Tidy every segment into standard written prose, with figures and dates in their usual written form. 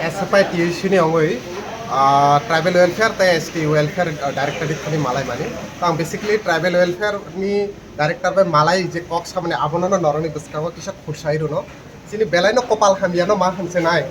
SFI TUC ni ongoi tribal welfare ta ST welfare director ni malai mani tang basically tribal welfare ni director be malai je kok samne abonono noroni buskago kisa khursairo no sini belai no kopal hamiano ma hanse nai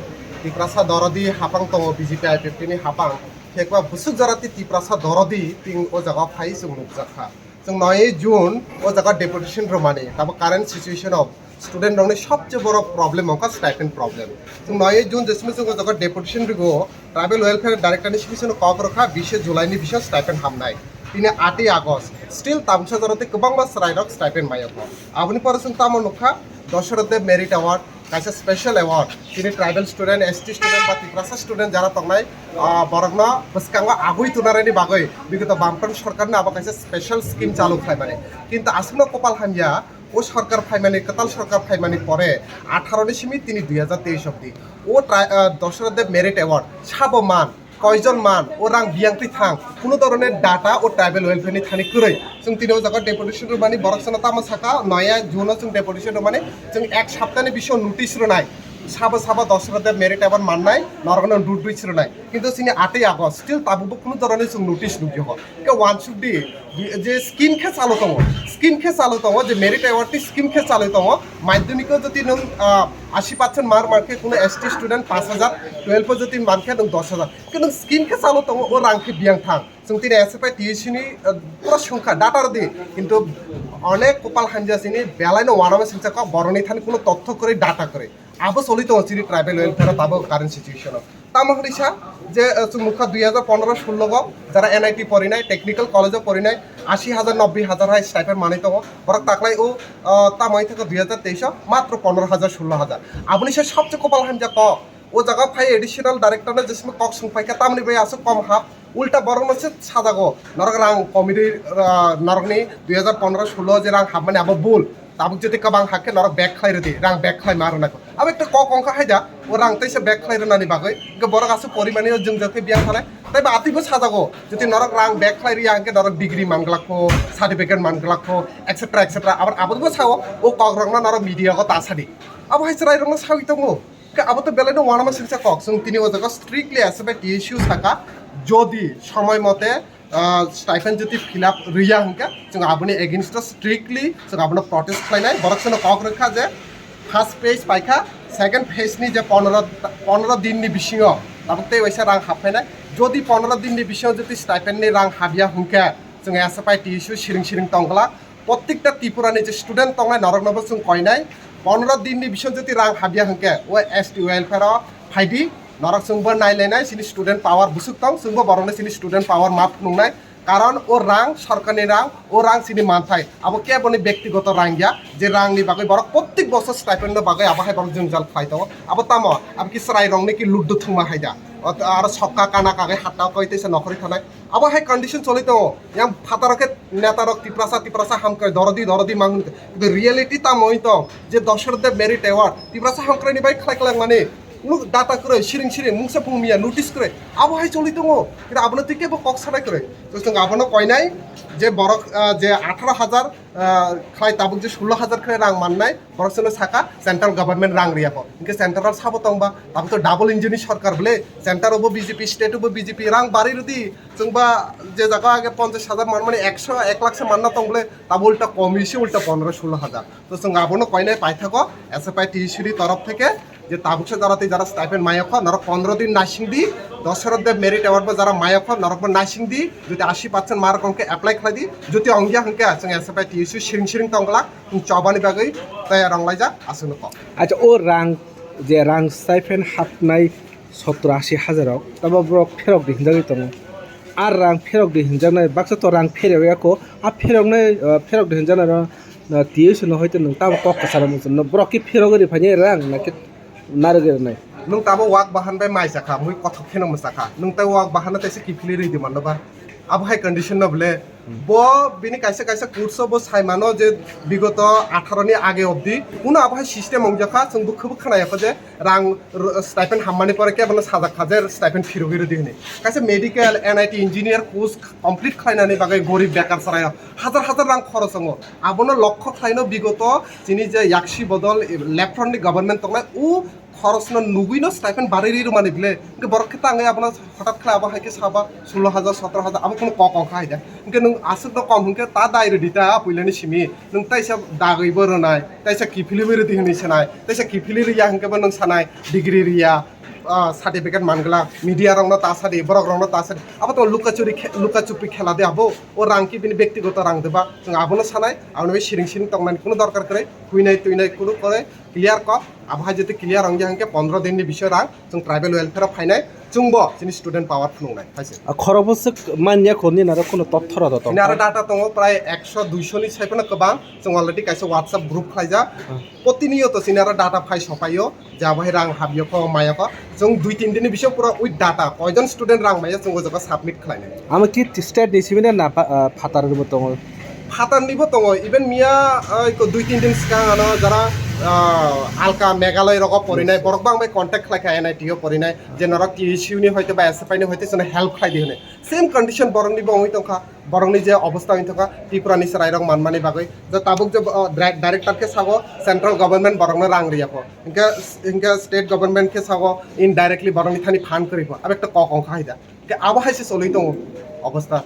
tiprasa dorodi hapang tongo BJP IPP ni hapang thekwa busuk jarati tiprasa dorodi ting o jaga phai sung nukjakha जों 9 जून ও জায়গা deputation রমানি তারপর current situation of student রংনি সবচেয়ে বড় problem অঙ্কা stipend problem जों 9 जून जेसमे जों জায়গা deputation রিগো ট্রাইবেল ওয়েলফেয়ার ডাইরেক্টর নিশিবিসন কক রখা 20 जुलाइनि बिसय स्टाइपेंड हामनाय তিনি 8 আগস্ট স্টিল তামসা জরতে गोबां मास राइडक स्टाइपेंड मायक आबनि पर जों तामो नुखा Dasharathdev merit award कायसा special award তিনি ट्राइबल स्टूडेंट एसटी स्टूडेंट बा तिप्रासा स्टूडेंट जारा तंगनाय बरगना बसकांगा आगुय तुनारानि बागै बिगत बामफ्रन्ट सरकारनि आबा कायसा स्पेशल स्कीम चालू खायमाने किन्तु आसनो कपाल हामिया ও সরকার ফাইমানি কতাল সরকার ফাইমানি পরে 18 সিমি তিনি 2023 অবধি ও দশরথদেব মেরিট অ্যাওয়ার্ড সাব মান কয়জন মান ও রাং বিয়াংতি থাং কোনো ধরনের ডাটা ও ট্রাইবেল ওয়েলফেয়ারনি থানি কरै जों তিনিও জায়গা ডেপুটেশন রমানি বরকসনা তামা সাকা 9 জুন जों ডেপুটেশन রমানি जों এক সপ্তাহनि বিষ নোটিশ রনাই সাবা সাবা দশরথদেব মেরিট অ্যাওয়ার্ড মাননাय নরগন দুই ছিরনাই কিন্তু সিনি 8 আগস্ট স্টিল তাবুবো কোনো ধরনের जों নোটিশ নুগিহ কে ওয়ান শুড ডি যে স্কিম খে চালু দङ স্কিম খে চালু দङ যে মেরিট অ্যাওয়ার্ডটি স্কিম খে চালু দङ মাধ্যমিকও যদি নों 80% মার মার্কে কোনো এসটি স্টুডেন্ট 5000 12 যদি মানखे नों 10000 কিন্তু স্কিম খে চালু দङ ও রাংখে বিয়াং থাং जों তিনি एसएफआई TUC नि পুরো সংখ্যা ডাটার দি কিন্তু অনেক কপাল হানজাসিনি বেলাইনো ওয়ানামে সিনচাক বরনি থানি কোনো তথ্য করে ডাটা করে আবো চলিত চিনি ট্রাইবেল ওয়েলফেয়ার তাবো কারেন্ট সিচুয়েশন তামহরিসা যে মুখা 2015-16 গ যারা এনআইটি পড়ি নাই টেকনিক্যাল কলেজে পড়ি নাই 80,000 90,000 হাই স্টাইপেন্ড মানিত বরক তাকলাই ও তামাই থেকে 2023 মাত্র 15,000 16,000 আপনি সে সবচেয়ে কপাল হানজা ক ও জায়গা ফাই এডিশনাল ডাইরেক্টর ने जिसमें कक संफाइका तामनि बे आसो कम हाफ उल्टा बरं मोनसे साजागो नरक रां कमिटि नरकनि 2015-16 जे रां हाबमाने आबो बुल ताबुक जति कबां हाके नरक बैक खाइरो दि रां बैक खाइ मारो नाको अब एकटा कक अंका हायदा ओ रां तैसे बैक खाइरो नानि बागै गे बरक आसो परिमाने जों जति बिया खाले ताइ बा आतिबो साजागो जति नरक रां बैक खाइरि आंके नरक डिग्री मानगलाखो सार्टिफिकेट मानगलाखो एक्सेट्रा एक्सेट्रा आबार आबोबो साओ ओ कक रंना नरक मीडिया को तासादि अब हाइसराय रंना सावि दङो अब तो बेलायनो वानामा सिंसा कक जों तिनि ओ जागा स्ट्रिक्टली एसएफआई TUC थाका যদি সময় মতে স্টাইপেন্ড যদি ফিল আপ রিয়া হংকা जों आबुनि एगेंस्ट स्ट्रिक्टली जों आबुनि प्रोटेस्ट खालायनाय बरकसनो कक रखा जे फार्स्ट पेज पाइखा सेकेंड पेजनि जे 15 दिननि बिसिङाव ताबते वैसा रां हाबफायनाय যদি 15 दिननि बिसिङाव যদি स्टाइपेन्डनि रां हाबिया हंका जों एसएफआई TUC सिरिं सिरिं तंगला प्रत्येकटा त्रिपुरानि जे स्टुडेन्ट तंगनाय नरकनबो जों कयनाय 15 दिननि बिसिङाव যদি रां हाबिया हंका ओ एसटी वेलफेयर फाइदि नरक जोंबो नायलायनाय सिनि स्टुडेन्ट पावार बुसुक दं जोंबो बरनो सिनि स्टुडेन्ट पावार माफ नुनाय कारण ओ रां सरकारनि रां ओ रां सिनि मानथाय आबो केबोनि व्यक्तिगत रां गया जे रांनि बागै बरक प्रत्येक बছর स्टाइपेन्डनि बागै आबो हाय बरक जों जाल फायतो आबो तामो आबो कि सराय रंनि कि लुद्दु थुमा हायदा आरो सक्का काना कागे हाटा कइतेसे नखरि थानाय आबो हाय कन्डिशन चलितो याम फातारके नेतारक तिप्रासा हामकै दरदी मांग কিন্তু रियलिटी तामोइ तो जे Dasharathdev merit award Tiprasa हामक्रैनि bye खालायखलां माने डाटा करे सिरिं मुंसे फुंमिया नोटिस करे आबो हाय चलि दङ কিন্তু आबनो तिकेबो कक सानाय करे जों आबनो कयनाय जे बरक जे 18,000 खाय ताबुक जे 16,000 खरे रां माननाय बरकसनो साका सेंट्रल गवर्नमेंट रां रियाखो इनके सेंट्रल साबो तंबा ताबो तो डाबल इंजिननि सरकार बले सेंट्रारबो बीजेपी स्टेटबो बीजेपी रां बारि रदि जोंबा जे जागा आगे 50,000 मान माने 1 लाख से मानना तंबले ताबो उल्टा कमिसे उल्टा 15-16,000 तो जों आबनो कयनाय पाइथाको एसएफआई TUC तरफ থেকে যে তাবুকসে যারাতে যারা স্টাইপেন্ড মায়ক নরক 15 দিন নাইসিং দি দশরথদেব মেরিট অ্যাওয়ার্ড যারা মায়ক নরক নাইসিং দি যদি 80% মার্ক অঙ্কে অ্যাপ্লাই খাই দি যদি অঙ্গিয়া হংকে जों एसएफआई TUC सिरिं तंगला चबानि बागै তাই রংলাই যা আসুন ক আচ্ছা ও রাং যে রাং স্টাইপেন্ড হাবনাय 70-80,000 তাবো ব্রক ফেরক দিনজাগै दङ আর রাং ফেরক দিনজাनाय बाक्सा तो रां फेरेवयाको आ फेरक दिनजानाय TUC न हयतो नों ताबो कक सारा मोन ब्रकि फेरगरि फानि रां नाकि नारगेरनाय नों ताबो वाक बाहान बाय माइ जाखा मुइ कथक खेनो मसाखा नों ताय वाक बाहान तैसे किफिलि रैदि मानबा अब हाय कंडीशन नबले बो बिनि कायसे कोर्स बो साइमानो जे विगत 18 नि आगे अबदि उन अब हाय सिस्टेम अंगजाखा जों बुखबो खानायाखो जे रां स्टाइपेंड हाममानि परे के बन साजा खाजे स्टाइपेंड फिरगिरो दिने कायसे medical NIT engineer course complete खायनानि बागै गरीब बेकार सराय हाजार रां खरच दङ आबनो लक्ष्य खायनो विगत जिनि जे याक्सि बदल लेफ्ट फ्रन्टनि गभर्नमेन्ट तंनाय उ খরচ নুগুইনো স্টাইফেন বাড়ির মানে দিলে বড় ক্ষেত্রে আগে আপনার হঠাৎ খেলে আবার হাইকে সাবা 16,000 17,000 আবার কোনো কক অঙ্কা হাইদা নং আসল তো কম হুঁকে তা দায়রে দিতা পইলানি সিমি নং তাইসা দাগैबो রনাই তাইসা কিফিলিবের দিহনি সানাই তাইসা কিফিলি রিয়া হুঁকেबो নং সানাই ডিগ্রি রিয়া সার্টিফিকেট মানগলা মিডিয়া রং তা সাদি বড় রং তা সাদি আবার তো লুকাচুপি খেলা দে আবো ও রাংকি বিনি ব্যক্তিগত রাং দেবা जों আবনো সানাই আবনো সিরিং সিরিং তংনানি কোনো দরকার করে হুইনাই তুইনাই কোনো করে ক্লিয়ার ক আবহাই যেতে ক্লিয়ার রং হাंके 15 দিনनि বিষয় রাং जों ট্রাইবেল ওয়েলফেয়ার ফাইনাই जोंबो जोंनि स्टुडेन्ट पावार फुंनाय खायसे खरबसो मानिया खनि नारो कोनो तथ्य रद नि आरो डाटा दङ प्राय 100 200 नि साइफोनो गोबां जों अलरेडि कायसे WhatsApp ग्रुप खायजा प्रतिनियत सिनारा डाटा फाइ सफायो जा बाहाय रां हाबियो ख मायाखो जों 2-3 दिननि बिषय पुरा उइथ डाटा कयजन स्टुडेन्ट रां माया जों जगा साबमिट खालायनाय आम कि स्टेट निसिबिना ना फातारबो दङ फातारनिबो दङ इभेन मिया 2-3 दिन सिगाङानो जारा आलका मेघालय रग परिनाय बरकबां बाय कन्टेक्ट खालायखाय एनआईटीओ परिनाय जे नरक टिएसइउनि हयतो बा एसएफआइनि हयतो जों हेल्प खालायदि होने सेम कन्डिशन बरंनि बङै तंखा बरंनि जे अवस्था होय तंखा त्रिपुरानि सराय रग मानमानि बागै जे ताबुक जे डाइरेक्टर के सागो सेंट्रल गवर्नमेंट बरंनो रां रियाखो इनका स्टेट गवर्नमेंट के सागो इनडाइरेक्टली बरंनि थानि फान करिबो अब एकटा क अंखा हाइदा के आबहायसे सलै दङ अवस्था